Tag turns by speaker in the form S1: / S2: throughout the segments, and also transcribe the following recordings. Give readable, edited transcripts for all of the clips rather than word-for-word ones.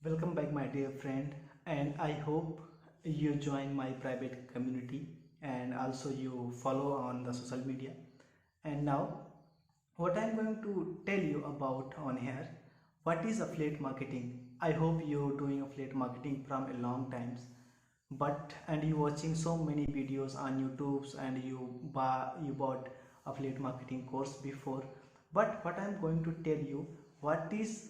S1: Welcome back, my dear friend, and I hope you join my private community and also you follow on the social media. And now, what I'm going to tell you about on here, what is affiliate marketing? I hope you're doing affiliate marketing from a long times, but and you watching so many videos on YouTube's and you bought affiliate marketing course before. But what I'm going to tell you, what is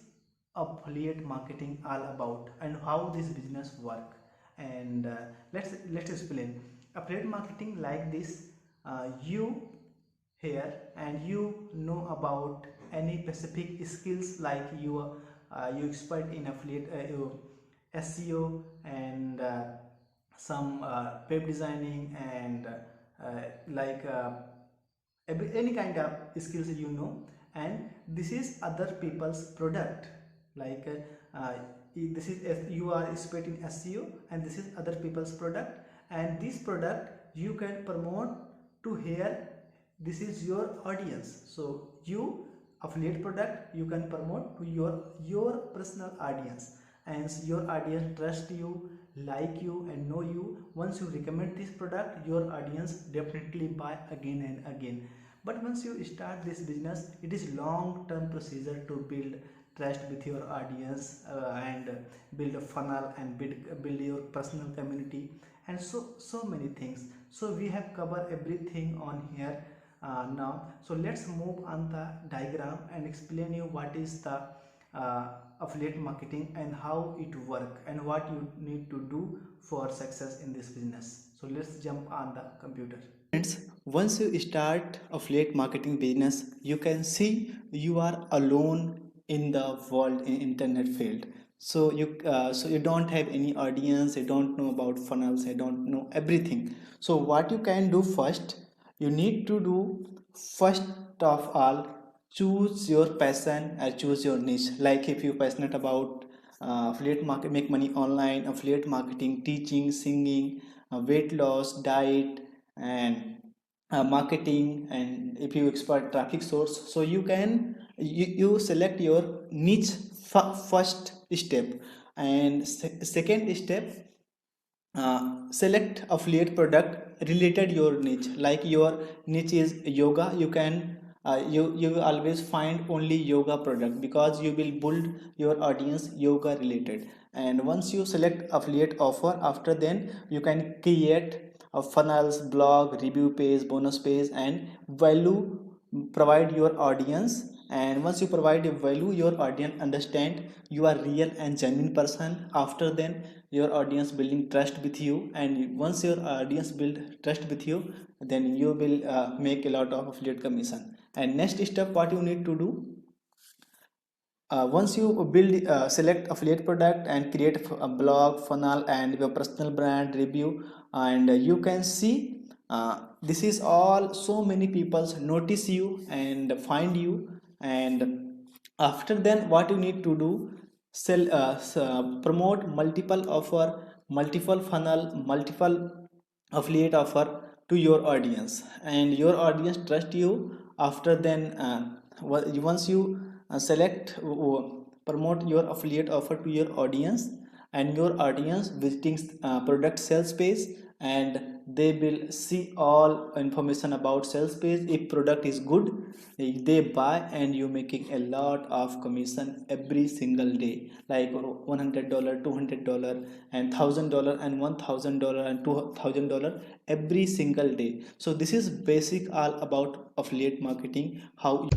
S1: affiliate marketing all about and how this business work, and let's explain affiliate marketing like this. You here and you know about any specific skills like you expert in affiliate SEO and some web designing and like any kind of skills and this is other people's product like this is you are expert in SEO and this is other people's product, and this product you can promote to here. This is your audience, so you affiliate product you can promote to your personal audience, and your audience trust you, like you and know you. Once you recommend this product, your audience definitely buy again and again. But once you start this business, it is long term procedure to build trust with your audience and build a funnel and build your personal community and so many things. So we have covered everything on here now. So let's move on the diagram and explain you what is the affiliate marketing and how it work and what you need to do for success in this business. So let's jump on the computer. Friends, once you start affiliate marketing business, you can see you are alone in the world in internet field. So you don't have any audience, you don't know about funnels, you don't know everything. So what you can do first, you need to do first of all, choose your passion and choose your niche. Like if you're passionate about affiliate market, make money online, affiliate marketing, teaching, singing, weight loss, diet, and marketing, and if you expert traffic source, so you select your niche first step. And second step, select affiliate product related your niche. Like your niche is yoga, you can you will always find only yoga product because you will build your audience yoga related. And once you select affiliate offer, after then you can create a funnels, blog, review page, bonus page, and value provide your audience. And once you provide a value, your audience understand you are real and genuine person. After then your audience building trust with you, and once your audience build trust with you, then you will make a lot of affiliate commission. And next step, what you need to do, once you build select affiliate product and create a blog, funnel, and your personal brand review, and you can see this is all, so many people notice you and find you. And after then what you need to do, sell promote multiple offer, multiple funnel, multiple affiliate offer to your audience, and your audience trust you. After then once you select promote your affiliate offer to your audience, and your audience visiting product sales page, and they will see all information about sales page. If product is good, they buy, and you making a lot of commission every single day, like $100, $200, and $1,000, and $1,000, and $2,000 every single day. So this is basic all about affiliate marketing, how.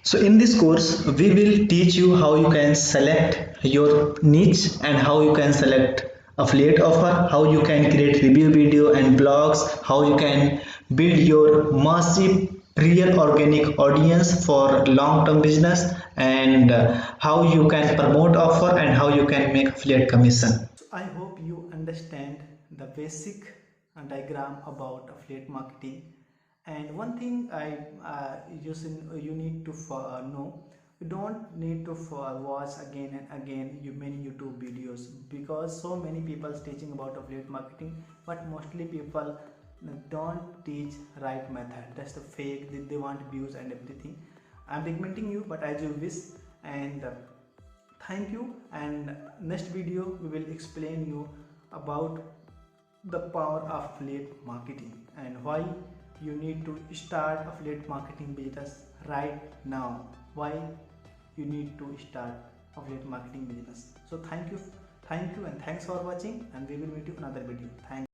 S1: So in this course, we will teach you how you can select your niche and how you can select affiliate offer, how you can create review video and blogs, how you can build your massive real organic audience for long-term business, and how you can promote offer and how you can make affiliate commission. So I hope you understand the basic diagram about affiliate marketing. And one thing you need to know, you don't need to watch again and again many YouTube videos, because so many people teaching about affiliate marketing, but mostly people don't teach right method. That's the fake. They want views and everything. I'm recommending you, but as you wish. And Thank you, and next video we will explain you about the power of affiliate marketing and why you need to start affiliate marketing business right now. Why you need to start affiliate marketing business. So thank you and thanks for watching, and we will meet you in another video. Thank